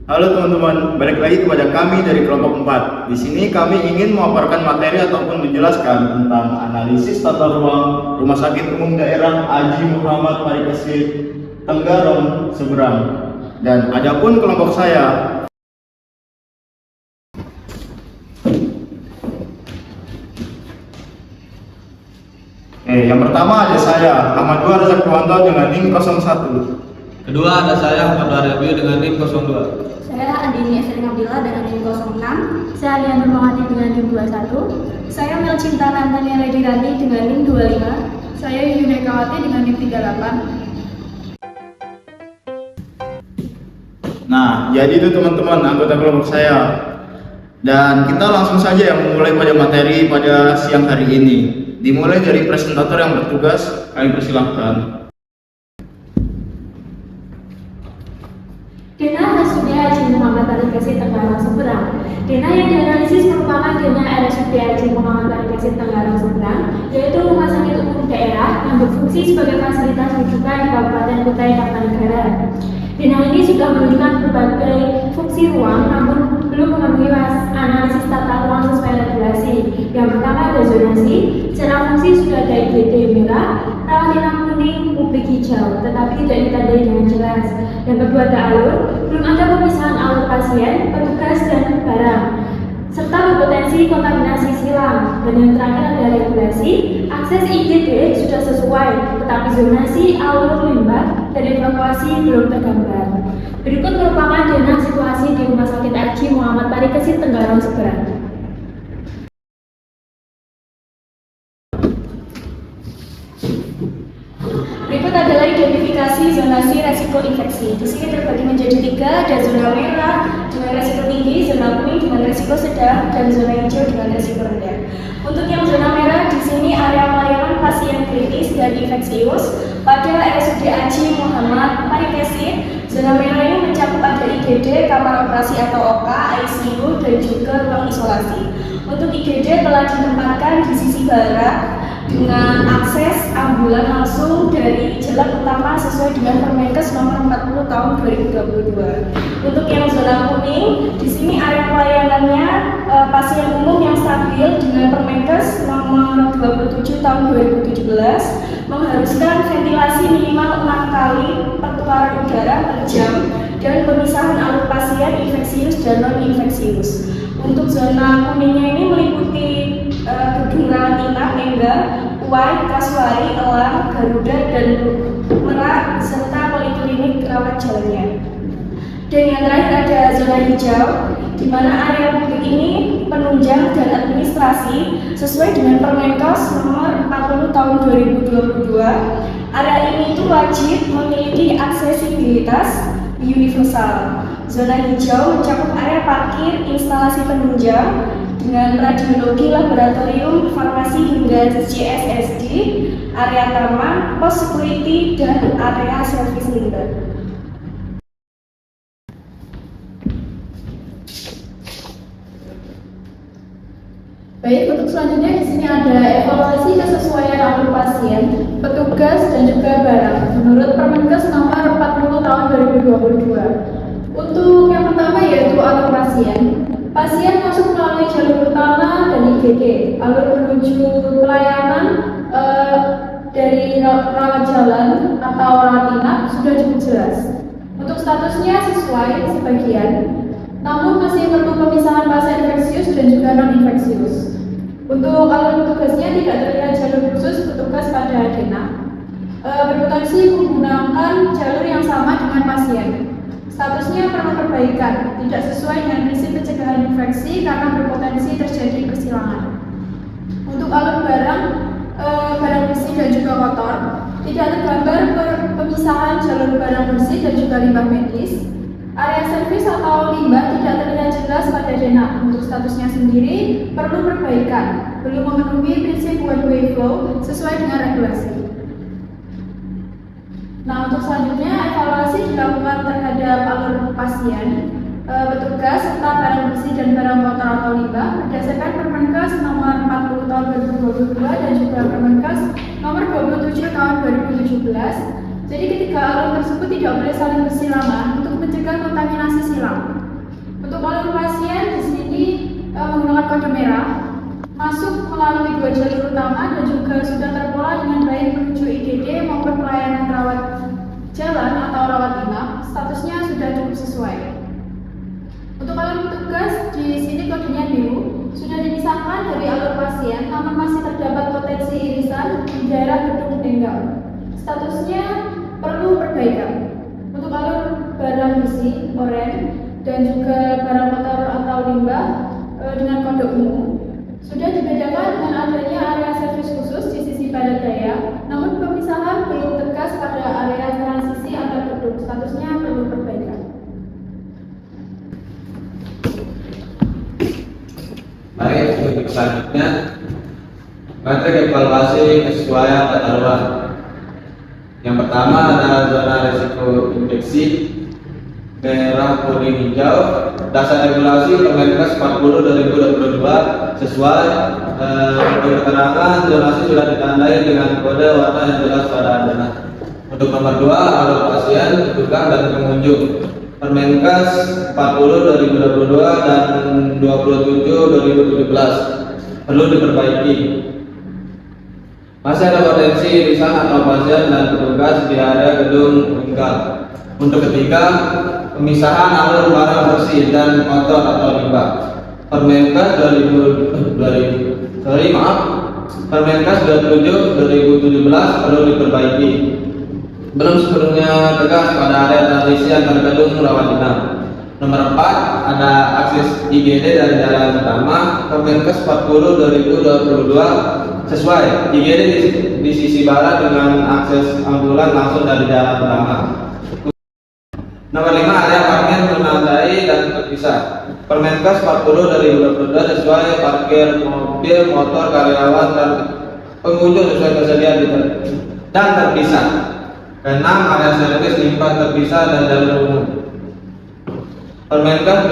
Halo teman-teman, balik lagi kepada kami dari kelompok 4. Di sini kami ingin memaparkan materi ataupun menjelaskan tentang analisis tata ruang Rumah Sakit Umum Daerah Haji Muhammad Parikesit Tenggarong Seberang. Dan adapun kelompok saya, yang pertama ada saya, Ahmad Dua Rezak Purwanto dengan NIM 01. Kedua ada saya Ahmad Waryabi dengan NIM 02. Saya Andini Esri Nabila dengan NIM 06. Saya Lian Nurmawati dengan NIM 21. Saya Melcinta Nantania Ledirani dengan NIM 25. Saya Yunekawati dengan NIM 38. Nah, jadi itu teman-teman anggota kelompok saya. Dan kita langsung saja yang memulai pada materi pada siang hari ini. Dimulai dari presentator yang bertugas, kami persilahkan. Denah RSUD Haji Muhammad Parikesit Tenggarong Seberang. Denah yang dianalisis merupakan denah RSUD Haji Muhammad Parikesit Tenggarong Seberang, yaitu rumah sakit umum daerah yang berfungsi sebagai fasilitas rujukan di Kabupaten Kutai Kartanegara. Denah ini sudah menunjukkan berbagai fungsi ruang, namun belum memenuhi analisis tata ruang sesuai regulasi. Yang pertama ada zonasi, secara fungsi sudah ada IGD merah, rawat inap kuning, publik hijau, tetapi tidak ditandai dengan jelas. Yang kedua ada alur, belum ada pemisahan alur pasien, petugas, dan barang, serta berpotensi kontaminasi silang. Dan yang terakhir ada regulasi, akses IGD sudah sesuai, tetapi zonasi, alur limbah, dan evakuasi belum tergambar. Berikut merupakan denah situasi di Rumah Sakit Haji Muhammad Parikesit Tenggarong Seberang. Berikut adalah identifikasi zonasi resiko infeksi. Di sini terbagi menjadi 3, ada zona merah dengan resiko tinggi, zona kuning dengan resiko sedang, dan zona hijau dengan resiko rendah. Untuk yang zona merah, di sini area pelayanan pasien kritis dan infeksius pada RSUD Haji Muhammad Parikesit. Zona merah ini mencakup ada IGD, kamar operasi atau OK, ICU, dan juga ruang isolasi. Untuk IGD telah ditempatkan di sisi barat dengan akses ambulan langsung dari jalan utama sesuai dengan Permenkes nomor 40 tahun 2022. Untuk yang zona kuning, di sini area pelayanannya pasien umum yang stabil dengan Permenkes nomor 27 tahun 2017 mengharuskan ventilasi minimal 6 kali pertukaran udara per jam dan pemisahan alur pasien infeksius dan non-infeksius. Untuk zona kuningnya ini meliputi gedung rawat inap, Engga, Uai, Kasuari, Elang, Garuda, dan Merak, serta poliklinik rawat jalannya. Dan yang terakhir ada zona hijau, di mana area publik ini penunjang dan administrasi sesuai dengan Permenkes nomor 40 tahun 2022. Area ini itu wajib memiliki aksesibilitas universal. Zona hijau mencakup area parkir, instalasi penunjang dengan radiologi, laboratorium, farmasi hingga CSSD, area taman, pos security, dan area service limber. Baik, untuk selanjutnya di sini ada evaluasi kesesuaian alur pasien, petugas, dan juga barang menurut Permenkes nomor 40 tahun 2022. Untuk yang pertama yaitu alur pasien. Pasien masuk melalui jalur utama dan IGD. Alur menuju pelayanan dari rawat jalan atau rawat inap sudah cukup jelas. Untuk statusnya sesuai sebagian, namun masih perlu pemisahan pasien infeksius dan juga non-infeksius. Untuk alur petugasnya tidak terlihat jalur khusus petugas pada denah. Berpotensi menggunakan jalur yang sama dengan pasien. Statusnya perlu perbaikan, tidak sesuai dengan prinsip pencegahan infeksi karena berpotensi terjadi persilangan. Untuk alur barang bersih dan juga kotor, tidak tergambar pemisahan jalur barang bersih dan juga limbah medis. Area servis atau limbah tidak terlihat jelas pada denah. Untuk statusnya sendiri perlu perbaikan, belum memenuhi prinsip one way flow sesuai dengan regulasi. Nah, untuk selanjutnya evaluasi dilakukan terhadap alur pasien, petugas, serta barang bersih dan barang kotor atau limbah berdasarkan Permenkes nomor 40 tahun 2022 dan juga Permenkes nomor 27 tahun 2017. Jadi ketiga alur tersebut tidak boleh saling bersilangan untuk mencegah kontaminasi silang. silang. Untuk alur pasien di sini menggunakan kode merah, masuk melalui 2 jalur utama dan juga sudah terpola dengan baik menuju IGD maupun pelayanan rawat jalan atau rawat inap, statusnya sudah cukup sesuai. Untuk alur petugas di sini kodenya biru, sudah dipisahkan dari alur pasien, namun masih terdapat potensi irisan di daerah gedung tenggang. Statusnya perlu perbaikan. Untuk alur barang besi, oranye, dan juga barang kotor atau limbah dengan kode umum sudah dibedakan dengan adanya area servis khusus di sisi barat daya, namun pemisahan belum tegas pada area transisi antar gedung. Statusnya perlu perbaikan. Baik, untuk selanjutnya metrik evaluasi kesesuaian tata ruang. Yang pertama adalah zona risiko infeksi merah, kuning, hijau. Dasar regulasi Permenkes 40 2022 sesuai untuk keterangan zonasi sudah ditandai dengan kode warna yang jelas pada adanya. Untuk nomor 2 alur pasien, tukang dan pengunjung. Permenkes 40 2022 dan 27 2017 perlu diperbaiki. Masih ada potensi irisan atau pasien dan petugas di area gedung tunggal. Untuk ketiga, pemisahan alur barang bersih dan kotor atau limbah. Permenkes 27 2017 perlu diperbaiki. Belum sepenuhnya tegas pada area transisi antar gedung rawat inap. Nomor 4 ada akses IGD dari jalan utama. Permenkes 40 2022 sesuai. IGD di sisi barat dengan akses ambulan langsung dari jalan utama. Nomor 5 area parkir menandai dan terpisah. Permenkes 40 2022 sesuai parkir mobil, motor, karyawan dan pengunjung sesuai ketersediaan dan terpisah. 6 area servis limbah terpisah dan jalur umum. Permenkes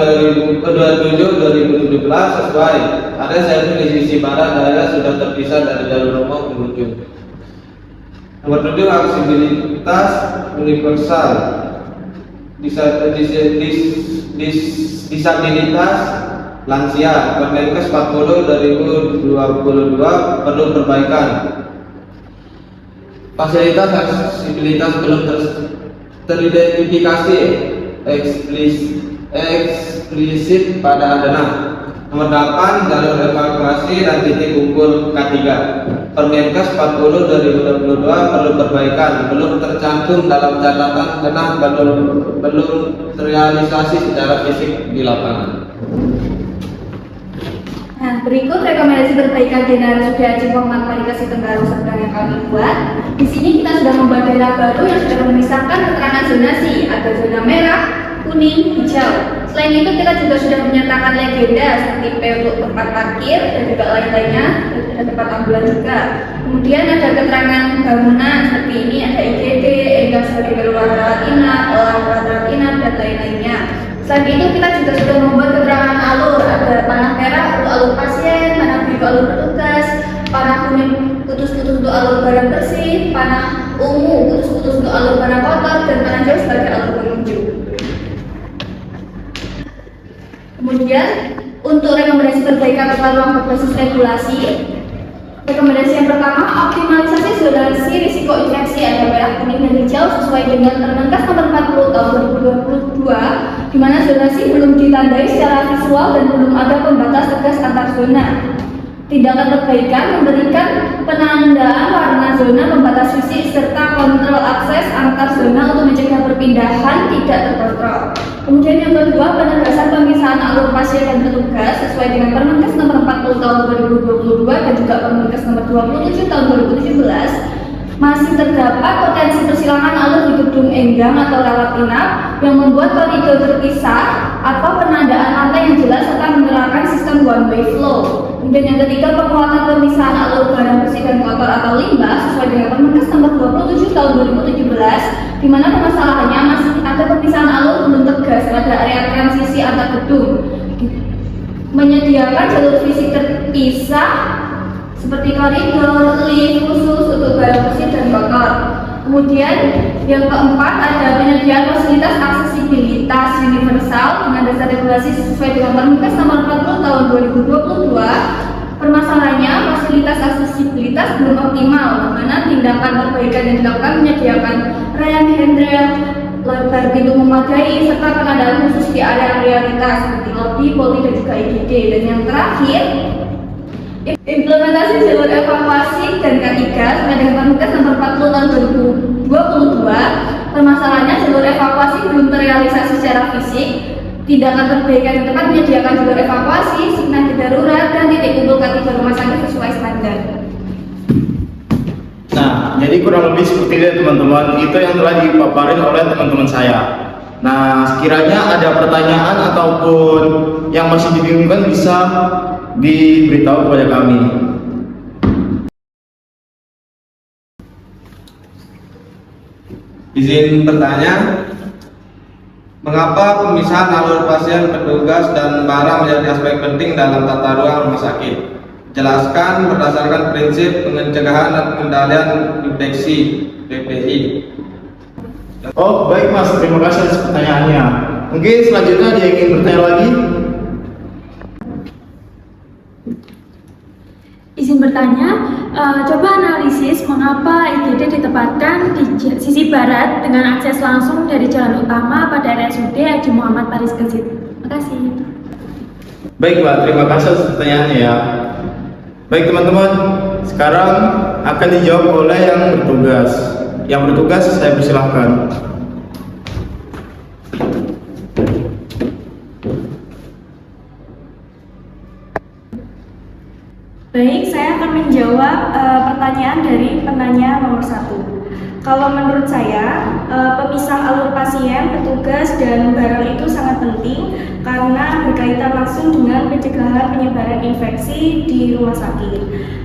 27 2017 sesuai. Area servis di sisi barat daya sudah terpisah dari jalur umum pengunjung. Nomor 7 aksesibilitas universal. Disabilitas lansia. Permenkes 40 2022 perlu perbaikan. Fasilitas aksesibilitas belum teridentifikasi eksplisit pada adena. Nomor 8 jalur evakuasi dan titik kumpul K3. Permenkes 40 2022 perlu perbaikan, belum tercantum dalam catatan karena belum terrealisasi secara fisik di lapangan. Nah, berikut rekomendasi perbaikan di RSUD Haji Muhammad Parikesit Tenggaru Serdang yang kami buat. Di sini kita sudah membuat daerah baru yang sudah memisahkan keterangan zonasi, ada zona merah, kuning, hijau. Selain itu kita juga sudah menyatakan legenda seperti P untuk tempat parkir dan juga lain-lainnya, ada tempat ambulan juga. Kemudian ada keterangan bangunan seperti ini, ada IGD, enggang sebagai ruang rawat inap, rawat inap dan lain-lainnya. Selain itu kita juga sudah membuat keterangan alur, ada panah merah untuk alur pasien, panah biru alur petugas, panah kuning putus-putus untuk alur barang bersih, panah ungu putus-putus untuk alur barang kotor, dan panah hijau sebagai alur pengunjung. Kemudian untuk rekomendasi perbaikan tata ruang berbasis regulasi, rekomendasi yang pertama, optimalisasi zonasi risiko infeksi ada merah, kuning, dan hijau sesuai dengan Permenkes nomor 40 tahun 2022, di mana zonasi belum ditandai secara visual dan belum ada pembatas tegas antar zona. Tindakan perbaikan memberikan penandaan warna zona, pembatas fisik, serta kontrol akses antar zona untuk mencegah perpindahan tidak terkontrol. Kemudian yang kedua, penegasan pemisahan alur pasien dan petugas sesuai dengan Permenkes nomor 40 tahun 2022 dan juga Permenkes nomor 27 tahun 2017. Masih terdapat potensi persilangan alur di gedung enggang atau rawat inap yang membuat koridor terpisah atau penandaan lantai yang jelas serta menerapkan sistem one way flow. Kemudian yang ketiga, penguatan pemisahan alur barang bersih dan kotor atau limbah sesuai dengan Permenkes nomor 27 tahun 2017, di mana permasalahannya masih ada pemisahan alur belum tegas pada area transisi antar gedung. Menyediakan jalur fisik terpisah seperti koridor, lift khusus untuk barang bersih dan kotor. Kemudian yang keempat ada penyediaan fasilitas aksesibilitas universal, di sesuai dengan Permenkes nomor 40 tahun 2022. Permasalahannya, fasilitas aksesibilitas belum optimal, di mana tindakan perbaikan yang dilakukan menyediakan rayaan handrail, lebar pintu memadai, serta pengadaan khusus di area prioritas seperti lobi, polri, dan juga IGD. Dan yang terakhir, implementasi jalur evakuasi dan K3 sesuai dengan Permenkes nomor 40 tahun 2022. Permasalahannya, jalur evakuasi belum terrealisasi secara fisik. Tindakan perbaikan yang tepat menyediakan jalur evakuasi, signal darurat, dan titik kumpul K3 rumah sakit sesuai standar. Nah, jadi kurang lebih seperti itu teman-teman. Itu yang telah dipaparin oleh teman-teman saya. Nah, sekiranya ada pertanyaan ataupun yang masih dibingungkan bisa diberitahu kepada kami. Izin bertanya, mengapa pemisahan alur pasien, petugas, dan barang menjadi aspek penting dalam tata ruang rumah sakit? Jelaskan berdasarkan prinsip pencegahan dan pengendalian infeksi (PPI). Oh, baik Mas, terima kasih atas pertanyaannya. Mungkin selanjutnya ada yang ingin bertanya lagi? Izin bertanya, coba analisis mengapa IGD ditempatkan di sisi barat dengan akses langsung dari jalan utama pada RSUD Haji Muhammad Paris Kesit. Terima kasih. Baik Mbak, terima kasih atas pertanyaannya ya. Baik teman-teman, sekarang akan dijawab oleh yang bertugas. Yang bertugas saya persilahkan. Baik, saya akan menjawab pertanyaan dari penanya nomor 1. Kalau menurut saya, pemisah alur pasien, petugas, dan barang itu sangat penting karena berkaitan langsung dengan pencegahan penyebaran infeksi di rumah sakit.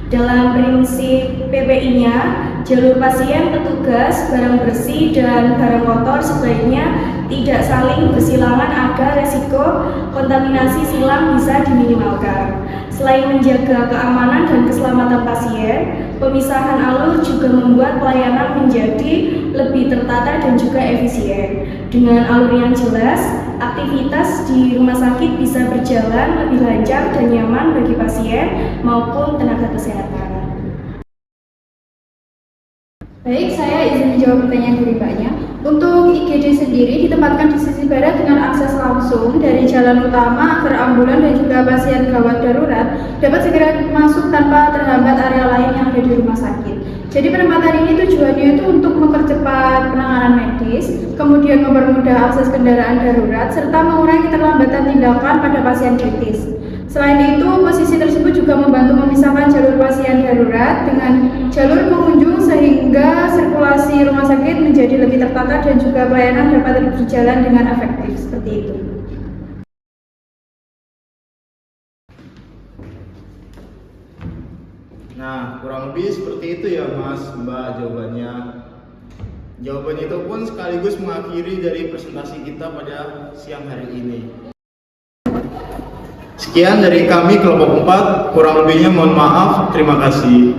Dalam prinsip PPI-nya, jalur pasien, petugas, barang bersih, dan barang kotor sebaiknya tidak saling bersilangan agar resiko kontaminasi silang bisa diminimalkan. Selain menjaga keamanan dan keselamatan pasien, pemisahan alur juga membuat pelayanan menjadi lebih tertata dan juga efisien. Dengan alur yang jelas, aktivitas di rumah sakit bisa berjalan lebih lancar dan nyaman bagi pasien maupun tenaga kesehatan. Baik, saya izin menjawab pertanyaan dari Mbaknya. Untuk IGD sendiri ditempatkan di sisi barat dengan akses langsung dari jalan utama agar ambulan dan juga pasien gawat darurat dapat segera masuk tanpa terhambat area lain yang ada di rumah sakit. Jadi penempatan ini tujuannya itu untuk mempercepat penanganan medis, kemudian mempermudah akses kendaraan darurat, serta mengurangi keterlambatan tindakan pada pasien kritis. Selain itu, posisi tersebut juga membantu memisahkan jalur pasien darurat dengan jalur pengunjung sehingga sirkulasi rumah sakit menjadi lebih tertata dan juga pelayanan dapat berjalan dengan efektif. Seperti itu. Nah, kurang lebih seperti itu ya Mas, Mbak jawabannya. Jawaban itu pun sekaligus mengakhiri dari presentasi kita pada siang hari ini. Sekian dari kami kelompok 4, kurang lebihnya mohon maaf, terima kasih.